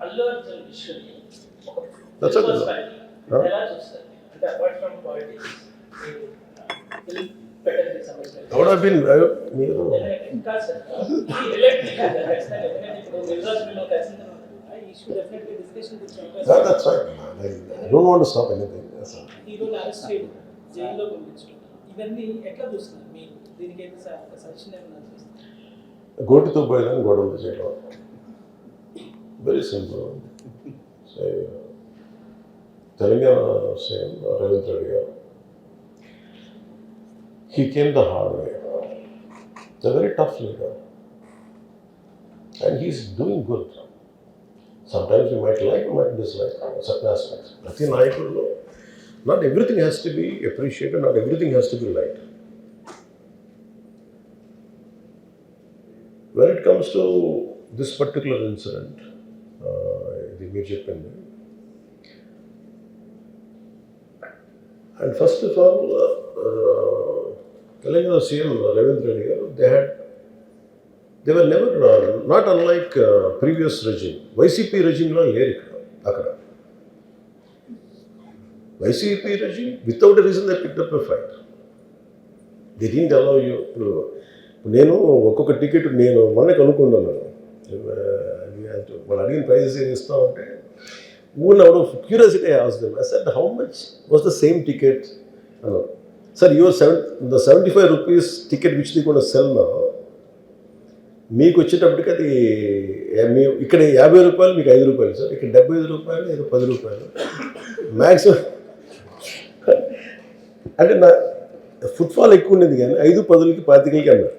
అల్లు అర్జున్ ఇష్యూని That's okay. ఎలా చూస్తారు అంటే అపార్ట్ ఫ్రమ్ పాలిటిక్స్ ఫిల్మ్ పెట్టడానికి సంబంధించి I would have been మీరు ఇంకా సార్ ఈ రిలేటెడ్ ఖచ్చితంగా ఎందుకంటే ఇప్పుడు రిజల్ట్స్లో ఖచ్చితంగా ఈ issue definitely discussion Yeah, that's right. I don't want to stop anything. Yes, sir. హీరోలు అరెస్ట్ చేయడం జైల్లో పంపించడం ఇవన్నీ ఎట్లా చూస్తున్నారు మీరు దీనికి అయితే ఒక సజెషన్ ఏమైనా చేస్తారు గోటితో పోయిన గొడవలు చేయడం very simple. Telangana CM Revanth Reddy గారు he came the hard way. It's a very tough leader and he's doing good. Sometimes you might like, you might dislike certain aspects. Prati Nayakudlo, not everything has to be appreciated, not everything has to be liked. When it comes to this particular incident, the major pending, and first of all, Telangana CM Ravindra Reddy garu, they were never, not unlike previous regime. YCP regime lo leru akkada. YCP regime, without a reason they picked up a fight. They didn't allow you to. నేను ఒక్కొక్క ticket నేను మొన్నే కనుక్కున్నాను. వాళ్ళు అడిగిన prizes ఏమి ఇస్తామంటే ఊన్ out of curiosity I asked them. I said how much was the same ticket అన్నారు. Sir your the 75 rupees ticket which the కూడా సెల్ నా మీకు వచ్చేటప్పటికి అది ఇక్కడ 50 రూపాయలు మీకు 5 రూపాయలు సార్, ఇక్కడ 75 రూపాయలు ఏదో 10 రూపాయలు మ్యాక్సిమం. అంటే నా ఫుట్ఫాల్ ఎక్కువ ఉండేది కానీ 5, 10కి 25కి అన్నారు.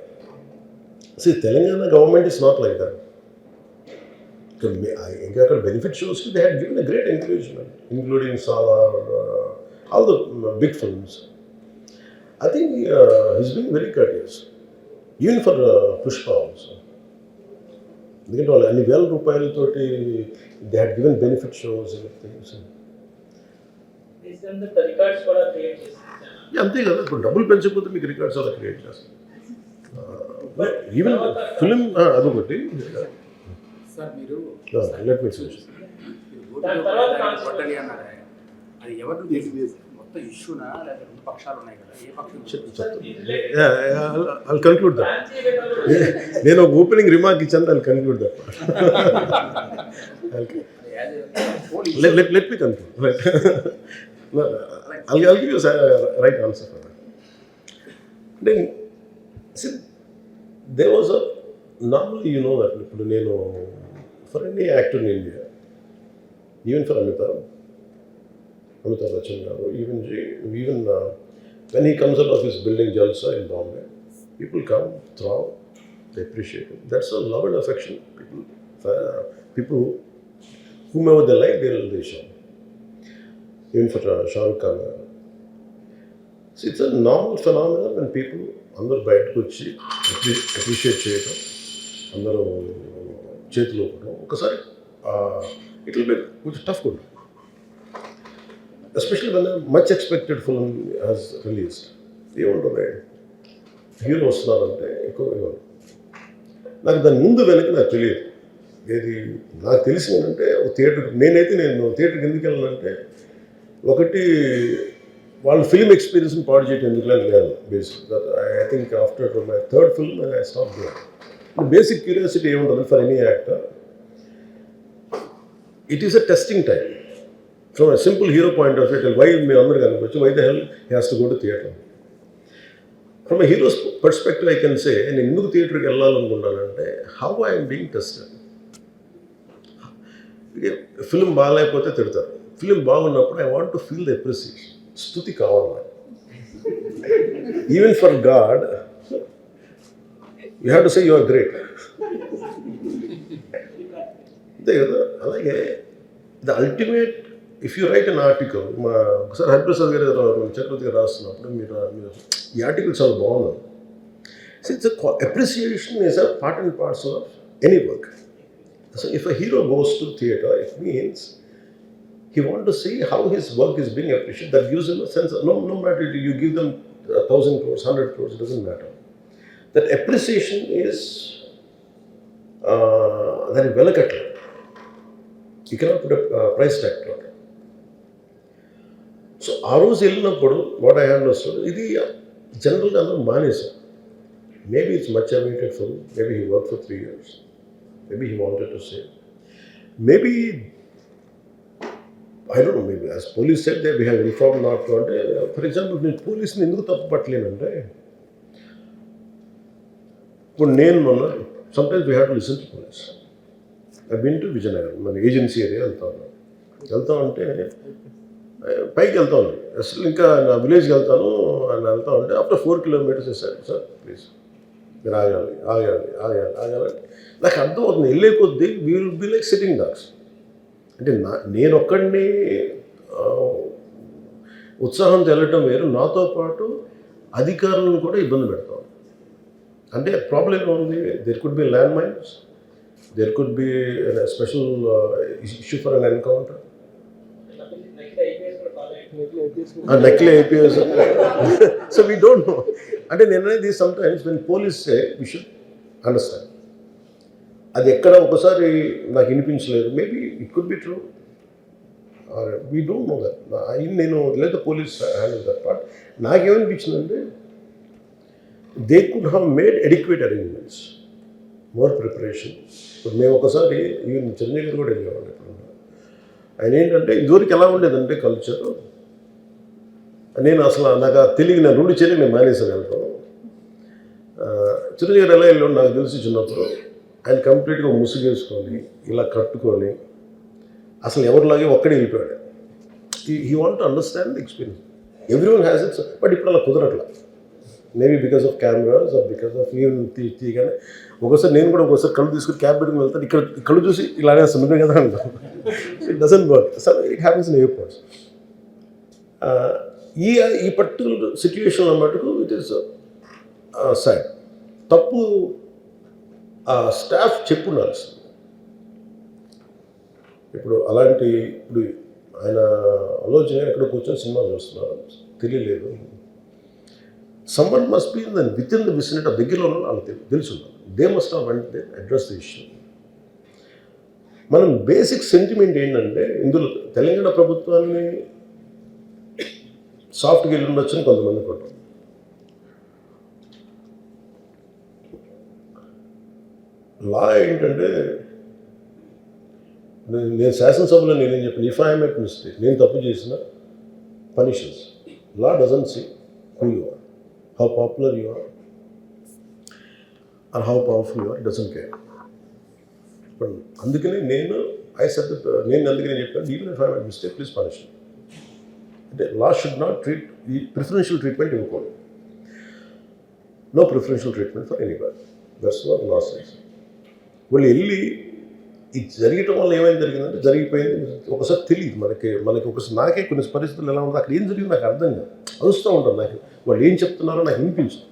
See, Telangana government is not like that. ఇంకా అక్కడ benefit shows they had given a great encouragement including Salaar, all the big films. I think he's been very courteous. Even for Pushpa also. ఎందుకంటే వాళ్ళు అన్ని వేల రూపాయలతోటి they had given benefit shows records కూడా create చేస్తారు. అంతే కదా, ఇప్పుడు డబ్బులు పెంచకపోతే మీకు రికార్డ్స్ అలా క్రియేట్ చేస్తారు. ఈవెన్ ఫిలిం అదొకటి. సార్ మీరు లెట్ మీ ఫినిష్. కొట్టని అన్నారే, అది ఎవరు మొత్తం ఇష్యూనా లేకపోతే రెండు పక్షాలు ఉన్నాయి కదా, ఏ పక్షం? I'll conclude that. నేను ఒక ఓపెనింగ్ రిమార్క్ ఇచ్చాను, I'll conclude that. Let me conclude. Right. I'll give you a right answer for that. Then, see, there was a, normally you know that ఇప్పుడు నేను for any actor in India, even for Amitabh Bachchan garu, even when he comes out of his building Jalsa in Bombay, people come, throw, they appreciate it. That's a love and affection. People whomever they like, they show. Even for Shah Rukh Khan. See, it's a normal phenomenon when people అందరూ బయటకు వచ్చి appreciate చేయటం, అందరూ చేతిలో ఇవ్వడం. ఒకసారి it will be కొంచెం tough కూడా, especially when much expected film has released. ఏముంటుంది, హీరో వస్తున్నారంటే ఎక్కువ ఇవ్వదు. నాకు దాని ముందు వెనక నాకు తెలియదు. ఏది నాకు తెలిసి ఏంటంటే నేను థియేటర్కి ఎందుకు వెళ్ళానంటే, ఒకటి వాళ్ళు ఫిల్మ్ ఎక్స్పీరియన్స్ని పాడు చేయడం ఎందుకు లేదు basic. I think after my third film I stop doing. Basic curiosity ఏముంటుంది for any actor, it is a testing time. From a simple hero point of view, why me అందరూ కనిపించు, why the hell he has to go to theatre. From a hero's perspective I can say, నేను ఎందుకు థియేటర్కి వెళ్ళాలనుకుంటానంటే, how I'm being tested. Film బాగాలేకపోతే తిడతారు, film బాగున్నప్పుడు I want to feel the appreciation. స్తుతి కావాలి. Even for God you have to say you are great. అంతే కదా. అలాగే the ultimate, if you write an article, ఒకసారి హరిప్రసాద్ గారు చక్రవర్తి గారు రాస్తున్నప్పుడు మీరు ఈ ఆర్టికల్ చాలా బాగుంది. It's appreciation is a part and parcel of any work. So if a hero goes to theatre, it means he wants to see how his work is being appreciated. That gives him a sense of, no matter you give them 1,000 crores, 100 crores, it doesn't matter. That appreciation is very velakatla. You cannot put price tag to it. So ఆ రోజు వెళ్ళినప్పుడు what I understood, ఇది జనరల్గా అందరూ మానేశారు. Maybe it's much awaited for maybe he work for 3 years, maybe he wanted to say, maybe I don't know, maybe as police said they we have inform not to. అంటే for example నేను పోలీస్ని ఎందుకు తప్పు పట్టలేనంటే, ఇప్పుడు నేను మొన్న sometimes we have to listen to police. I been to Vizianagaram, మన ఏజెన్సీ ఏరియా వెళ్తా ఉంటే పైకి వెళ్తా ఉన్నాను, అసలు ఇంకా నా విలేజ్కి వెళ్తాను అని వెళ్తా ఉంటే ఆఫ్టర్ 4 kilometers వేసారు, సార్ ప్లీజ్ మీరు ఆగాలి ఆగాలి ఆగాలి ఆగాలి. నాకు అర్థం అవుతుంది, వెళ్ళే కొద్దీ we will be like sitting dogs. అంటే నేను ఒక్కడిని ఉత్సాహంతో వెళ్ళటం వేరు, నాతో పాటు అధికారులను కూడా ఇబ్బంది పెడతాం. అంటే ప్రాబ్లం ఏముంది, there could be land mines, there could be special issue for an encounter, నకిలీ IPS. So we don't know. అంటే నేను అనేది sometimes when police say we should understand. అది ఎక్కడ ఒకసారి నాకు వినిపించలేదు, maybe it could be true, we don't know that. నేను లేదా పోలీస్ హ్యాండిల్ దట్ పార్ట్. నాకేమనిపించిందంటే they could have made adequate arrangements, more preparation. ఇప్పుడు మేము ఒకసారి ఈవెన్ చిరంజీవి కూడా వెళ్ళేవాళ్ళు. ఇప్పుడు ఆయన ఏంటంటే ఇదివరకు ఎలా ఉండేదంటే కల్చర్, నేను అసలు నాకు తెలియదు, నేను 2 చర్యలు నేను మానేసాను వెళ్తాను. చిరంజీవి ఎలా వెళ్ళాడు నాకు తెలిసి చిన్నప్పుడు, ఆయన కంప్లీట్గా ముసుగేసుకొని ఇలా కట్టుకొని అసలు ఎవరిలాగే ఒక్కడే వెళ్ళిపోయాడు. He want to understand the experience. Every one has its, but ఇప్పుడు అలా కుదరట్లా. Maybe because of cameras or because of even తీయగానే ఒకసారి నేను కూడా ఒకసారి కళ్ళు తీసుకుని క్యాబ్ పెట్టుకుని వెళ్తాను, ఇక్కడ కళ్ళు చూసి ఇలానే సున్నమే కదా అంటాను. It doesn't work. So it happens in airports. ఈ పర్టికులర్ సిచ్యువేషన్లో మటుకు ఇట్ ఈస్ సాడ్. తప్పు స్టాఫ్ చెప్పుండాల్సింది. ఇప్పుడు అలాంటి, ఇప్పుడు ఆయన ఆలోచన ఎక్కడ కూర్చొని సినిమా చూస్తున్నారు తెలియలేదు. Someone must be with in the vicinity, దగ్గరలో ఉన్న వాళ్ళకి తెలుసు, they must have went they address the issue. మనం బేసిక్ సెంటిమెంట్ ఏంటంటే, ఇందులో తెలంగాణ ప్రభుత్వాన్ని సాఫ్ట్గా వెళ్ళి ఉండొచ్చని కొంతమంది కొంటాం. లా ఏంటంటే, నేను శాసనసభలో నేనేం చెప్పాను, ఇఫ్ ఐ మేక్ మిస్టేక్, నేను తప్పు చేసిన punishments. Law doesn't see who you are, how popular you are or how powerful you are, doesn't care. అందుకనే నేను అందుకనే చెప్పాను, even if I make mistake please punish. అంటే లా షుడ్ నాట్ ట్రీట్, ఈ preferential treatment ఇవ్వకూడదు. No preferential treatment for anybody, that's what law says. వాళ్ళు వెళ్ళి ఇది జరగటం వల్ల ఏమైనా జరిగిందంటే, జరిగిపోయింది ఒకసారి తెలియదు మనకి ఒకసారి. నాకే కొన్ని పరిస్థితులు ఎలా ఉంటుంది, అక్కడ ఏం జరిగింది నాకు అర్థం కాదు, అరుస్తూ ఉంటాను. నాకు వాళ్ళు ఏం చెప్తున్నారో నాకు వినిపించదు.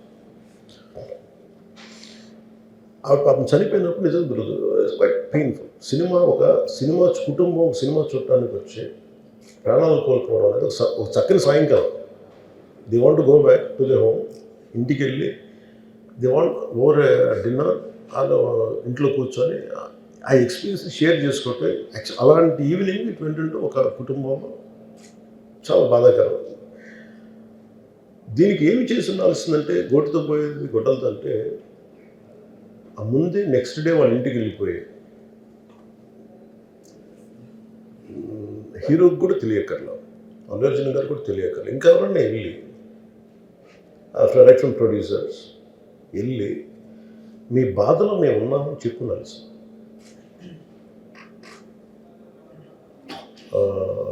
ఆవిడ పాపం చనిపోయినప్పుడు నిజంగా ఇట్స్ క్వైట్ పెయిన్ఫుల్. సినిమా కుటుంబం ఒక సినిమా చూడటానికి వచ్చి ప్రాణాలు కోల్పోవడం అనేది ఒక చక్కని సాయంకాలం. They want to go back to the home, ఇంటికి వెళ్ళి దే వాంట్ ఓవర్ డిన్నర్, వాళ్ళు ఇంట్లో కూర్చొని ఆ ఎక్స్పీరియన్స్ షేర్ చేసుకుంటే, అలాంటి ఈవినింగ్ ఇటు వెంటుంటే ఒక కుటుంబంలో చాలా బాధాకరం. దీనికి ఏమి చేసి ఉండాల్సిందంటే, గోటితో పోయేది గొడ్డలతో అంటే, ఆ ముందే నెక్స్ట్ డే వాళ్ళ ఇంటికి వెళ్ళిపోయి హీరోకి కూడా తెలియకర్లా, అల్లు అర్జున్ గారు కూడా తెలియకర్లా, ఇంకా ఎవరన్నా వెళ్ళి రైట్ ఫ్రమ్ ప్రొడ్యూసర్స్ వెళ్ళి మీ బాధలో మేము ఉన్నామని చెప్పుకోవాల్సి.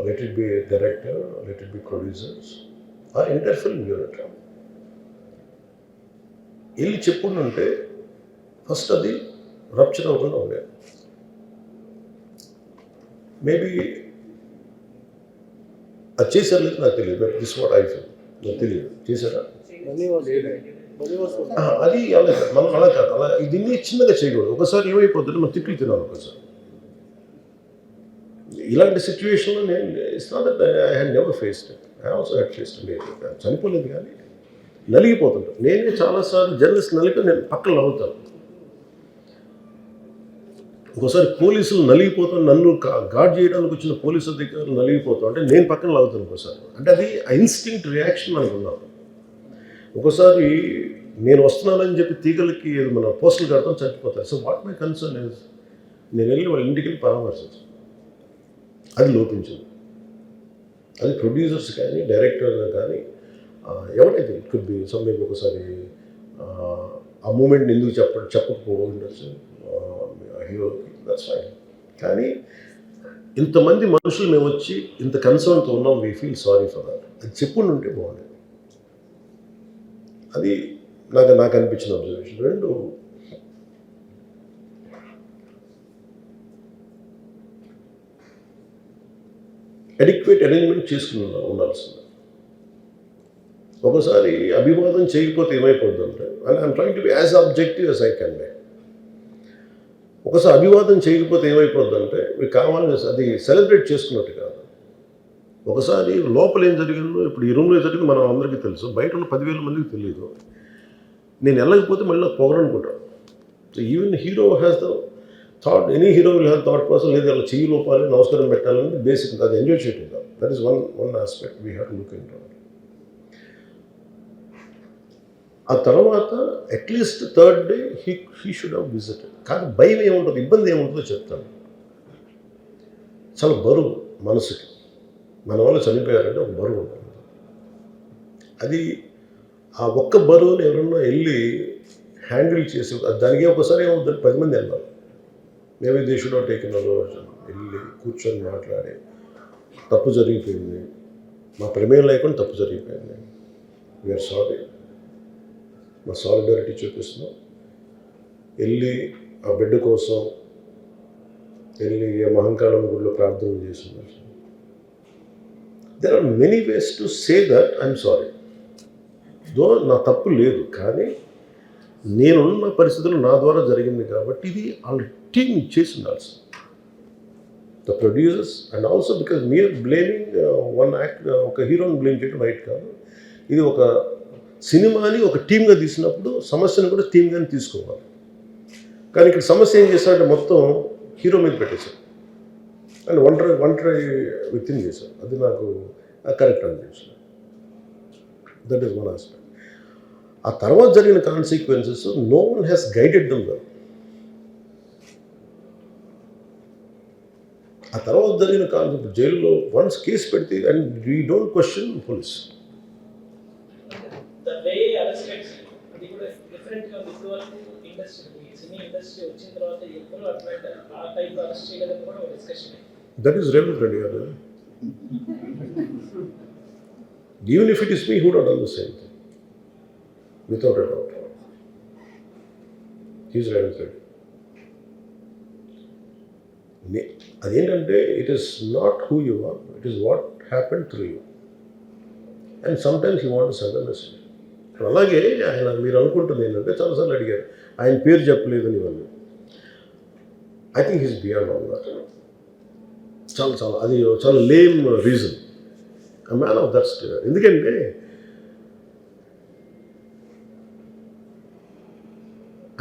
Let it be director, let it be producers or entire film unit వెళ్ళి చెప్పుకుంటుంటే ఫస్ట్ అది రప్చర్ అవ్వకుండా ఉండేది. మేబీ అది చేశారు లేదు నాకు తెలియదు, but this what I feel. నాకు తెలియదు చేశారా అది. మనం అలా కాదు, అలా దీన్ని చిన్నగా చేయకూడదు. ఒకసారి ఏమైపోతుంది, మనం తిట్లు తినాలి ఒకసారి. ఇలాంటి సిచ్యువేషన్లో నేను it's not that I had never faced it, I also had faced it. చనిపోలేదు కానీ నలిగిపోతుంటాను. నేనే చాలాసార్లు జర్నలిస్ట్ నలిపి నేను పక్కన నవ్వుతాను. ఇంకోసారి పోలీసులు నలిగిపోతాం, నన్ను గార్డ్ చేయడానికి వచ్చిన పోలీసు అధికారులు నలిగిపోతాం అంటే నేను పక్కన లాగుతాను ఇంకోసారి. అంటే అది ఇన్స్టింక్ట్ రియాక్షన్ మనకు ఉన్నాం. ఒకసారి నేను వస్తున్నానని చెప్పి తీగలకి మన పోస్టులు కడతాం, చచ్చిపోతారు. So what my concern is నేను వెళ్ళి వాళ్ళ ఇంటికి వెళ్ళి పరామర్శించు. అది లోపించింది. అది ప్రొడ్యూసర్స్ కానీ డైరెక్టర్ కానీ ఎవరైతే ఇట్ కుడ్ బి సమ్మెకి ఒకసారి ఆ మూమెంట్ని ఎందుకు చెప్పకపోవడం ఉండొచ్చు హీరోకి, దట్స్ ఫైన్. కానీ ఇంతమంది మనుషులు మేము వచ్చి ఇంత కన్సర్న్తో ఉన్నాం, we feel sorry for that. అది చెప్పుండి ఉంటే బాగుండేది. అది నాకు అనిపించిన అబ్జర్వేషన్. రెండు, అడిక్వేట్ అరేంజ్మెంట్ చేసుకుని ఉండాల్సింది. ఒకసారి అభివాదం చేయకపోతే ఏమైపోతుందంటే, and I'm trying to be as objective as I can be. ఒకసారి అభివాదం చేయకపోతే ఏమైపోతుందంటే మీకు కావాలని అది సెలబ్రేట్ చేసుకున్నట్టు కాదు. ఒకసారి లోపల ఏం జరిగిందో, ఇప్పుడు ఈ రూమ్లో జరిగింది మనం అందరికీ తెలుసు, బయట ఉన్న 10,000 మందికి తెలియదు. నేను వెళ్ళకపోతే మళ్ళీ నాకు పొగరనుకుంటాను. Even hero has the thought, any hero will have thought process, లేదు అలా చెయ్యి లోపాలి, నమస్కారం పెట్టాలని బేసిక్. అది ఎంజాయ్ చేయటం కాదు. That is one aspect we have to look in to. ఆ తర్వాత at least third day he should have visited. కానీ భయం ఏముంటుంది, ఇబ్బంది ఏముంటుందో చెప్తాను. చాలా బరువు మనసుకి, మన వల్ల చనిపోయారంటే ఒక బరువు ఉంటుంది. అది ఆ ఒక్క బరువుని ఎవరన్నా వెళ్ళి హ్యాండిల్ చేసి, దానికి ఒకసారి ఏమవుతుంది, 10 మంది వెళ్ళాలి. Maybe they should have taken a lotion. వెళ్ళి కూర్చొని మాట్లాడి, తప్పు జరిగిపోయింది, మా ప్రమేయం లేకుండా తప్పు జరిగిపోయింది, వీఆర్ సారీ, మా సాలిడారిటీ చూపిస్తున్నాం. వెళ్ళి ఆ బిడ్డ కోసం వెళ్ళి మహంకాళం గుడిలో ప్రార్థన చేస్తున్నారు. There are many ways to say that I'm sorry. Though నా తప్పు లేదు, కానీ నేనున్న పరిస్థితులు నా ద్వారా జరిగింది కాబట్టి ఇది వాళ్ళ టీం చేసి ఉండాల్సింది. The producers and also because మీరు బ్లేమింగ్ వన్ యాక్ట్, ఒక హీరోని బ్లేమ్ చేయడం రైట్ కాదు. ఇది ఒక సినిమాని ఒక టీమ్గా తీసినప్పుడు సమస్యను కూడా టీమ్గానే తీసుకోవాలి. కానీ ఇక్కడ సమస్య ఏం చేశారంటే మొత్తం హీరో మీద పెట్టేశారు అండ్ ఒంటరి వ్యక్తిని చేశారు. అది నాకు కరెక్ట్ అనిపించింది. That is one aspect. ఆ తర్వాత జరిగిన consequences no one has guided them well. ఆ తర్వాత జరిగిన కాన్సెప్ట్ జైల్లో వన్స్ కేసు పెడితే and we don't question police. అది కూడా డిఫరెంట్గా ఉంది. ఇప్పుడు వరకు ఇండస్ట్రీ, సినీ ఇండస్ట్రీ వచ్చిన తర్వాత ఎప్పుడు అట్లా ఆ టైప్ అరెస్ట్ చేయలేదని కూడా ఒక discussion. That is Revanth Reddy గారు. Even if it is me who would done the same thing without a doubt. He's Revanth Reddy. అదేంటంటే it is not who you are, it is what happen through you. And sometimes you want to send a message. అలాగే ఆయన మీరు అనుకుంటుంది ఏంటంటే, చాలాసార్లు అడిగారు ఆయన పేరు చెప్పలేదని ఇవన్నీ. I think he's beyond all that. చాలా అది చాలా lame reason. a man of that state. ఎందుకంటే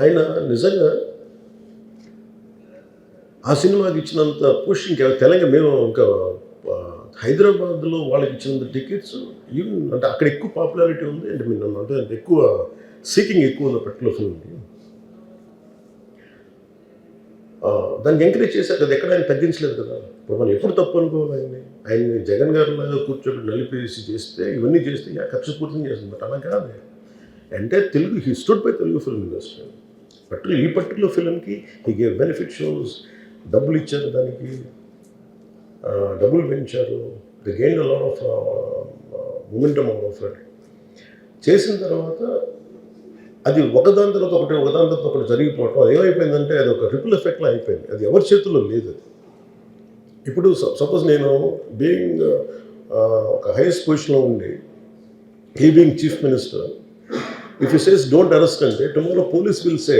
ఆయన నిజంగా ఆ సినిమాకి ఇచ్చినంత పుష్ ఇంకా తెలంగాణ, మేము ఇంకా హైదరాబాద్లో వాళ్ళకి ఇచ్చినంత టికెట్స్ ఈవెన్ అంటే అక్కడ ఎక్కువ పాపులారిటీ ఉంది. అంటే మీరు అంటే ఎక్కువ సీకింగ్ ఎక్కువ ఉంది పర్టికులర్ ఫిల్మ్కి. దాన్ని ఎంకరేజ్ చేశారు కదా, ఎక్కడ ఆయన తగ్గించలేదు కదా. ఇప్పుడు మనం ఎప్పుడు తప్పు అనుకోవాలి ఆయన్ని జగన్ గారిలాగా కూర్చోబెట్టి నలిపేసి చేస్తే, ఇవన్నీ చేస్తే కక్షపూర్తిని చేస్తుంది. బట్ అలా కాదు. అంటే Telugu he stood by Telugu film industry. ఈ పర్టికులర్ ఫిల్మ్కి హీ గేవ్ బెనిఫిట్ షోస్, డబ్బులు ఇచ్చారు, దానికి డబ్బులు పెంచారు. The gain a lot of momentum of it. చేసిన తర్వాత అది ఒకదాని తర్వాత ఒకటి జరిగిపోవటం, అది ఏమైపోయిందంటే అది ఒక రిపుల్ ఎఫెక్ట్లో అయిపోయింది. అది ఎవరి చేతుల్లో లేదు. అది ఇప్పుడు సపోజ్ నేను బీయింగ్ ఒక హైయెస్ట్ పొజిషన్లో ఉండి, he being chief minister, if you says don't arrest అంటే టుమారో పోలీస్ విల్ సే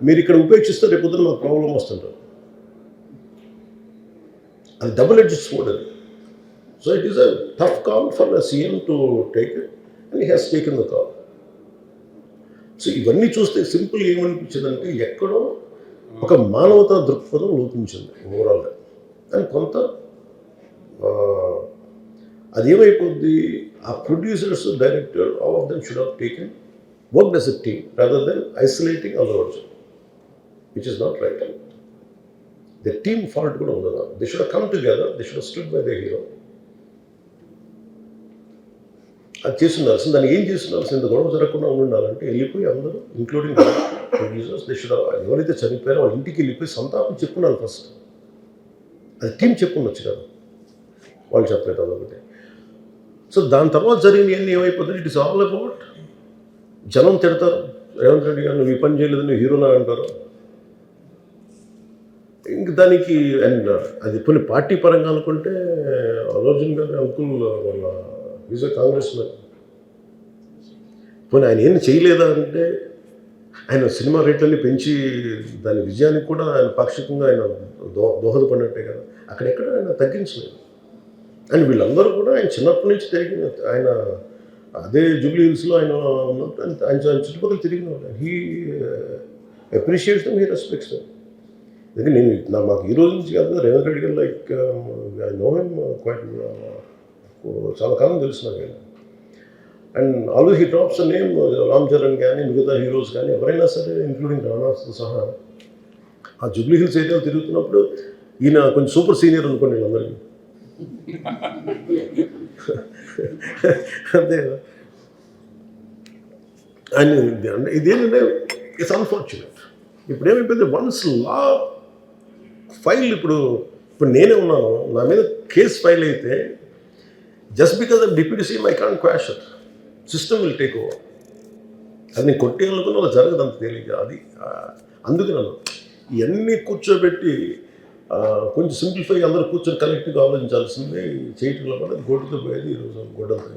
మీరు ఇక్కడ ఉపేక్షిస్తే రేపు పొద్దున మాకు ప్రాబ్లం వస్తుంటారు. అది డబుల్ ఎడ్జ్డ్ స్వోర్డ్ అది. So it is a tough call for the CM to take it and he has taken the call. So ఇవన్నీ చూస్తే సింపుల్ ఏమనిపించిందంటే, ఎక్కడో ఒక మానవతా దృక్పథం లోపించింది ఓవరాల్గా. అని కొంత అదేమైపోద్ది, ఆ producers, director, all of them should have taken work as a team rather than isolating others, which is not right. The team fault కూడా ఉండదు. They should come together, they should stood by the hero. అది చేస్తుండాల్సింది. దాన్ని ఏం చేస్తుండాల్సింది, ఇంత గొడవ జరగకుండా ఉండాలంటే వెళ్ళిపోయి అందరూ ఇంక్లూడింగ్ ప్రొడ్యూసర్స్, దే షుడ్, ఎవరైతే చనిపోయారో వాళ్ళ ఇంటికి వెళ్ళిపోయి సంతాపం చెప్పున్నారు ఫస్ట్. అది టీం చెప్పుండొచ్చు కదా, వాళ్ళు చెప్పలేదు అదొకటి. సో దాని తర్వాత జరిగినవన్నీ ఏమైపోతుంది, ఇట్ ఇస్ ఆల్ అబౌట్ జనం తిడతారు, రేవంత్ రెడ్డి గారు నువ్వు ఈ పని చేయలేదని హీరోలా అంటారు. ఇంక దానికి అండ్ అది కొన్ని పార్టీ పరంగా అనుకుంటే అల్లు అర్జున్ గారి అంకుల్ వాళ్ళ ఈజ్ ఎ కాంగ్రెస్ మ్యాన్. పోనీ ఆయన ఏం చేయలేదా అంటే, ఆయన సినిమా రేట్లన్నీ పెంచి దాని విజయానికి కూడా ఆయన పాక్షికంగా ఆయన దోహదపడినట్టే కదా, అక్కడెక్కడ ఆయన తగ్గించలేదు. అండ్ వీళ్ళందరూ కూడా ఆయన చిన్నప్పటి నుంచి తిరిగిన, ఆయన అదే జూబ్లీ హిల్స్లో ఆయన ఉన్నప్పుడు ఆయన చుట్టుపక్కల తిరిగిన వాళ్ళు. He appreciates them, he respects them. ఎందుకంటే మాకు ఈ రోజు నుంచి కాదు, రేవంత్ రెడ్డి గారు like I know him quite, చాలా కాలం తెలుసు నాకు ఆయన. And always he drops name Ram Charan కానీ మిగతా హీరోస్ కానీ ఎవరైనా సరే ఇంక్లూడింగ్ రాణాతో సహా ఆ జూబ్లీ హిల్స్ ఏరియాలో తిరుగుతున్నప్పుడు ఈయన కొంచెం సూపర్ సీనియర్ అనుకోండి వీళ్ళందరికీ. అంతే కదా. అండ్ ఇదేంటంటే ఇట్స్ అన్ఫార్చునేట్. ఇప్పుడు ఏమైపోయింది, వన్స్ లా ఫైల్, ఇప్పుడు నేనే ఉన్నాను, నా మీద కేసు ఫైల్ అయితే just because of deputy CM I can't quash it, system will take over. అది నేను కొట్టేయాలనుకున్న అలా జరగదు అంత తేలిక. అది అందుకు నన్ను ఇవన్నీ కూర్చోబెట్టి కొంచెం సింప్లిఫై అందరూ కూర్చొని కలెక్టివ్గా ఆలోచించాల్సిందే చేయటంలో కూడా గొడ్డుతో పోయేది ఈరోజు గొడ్డలతో.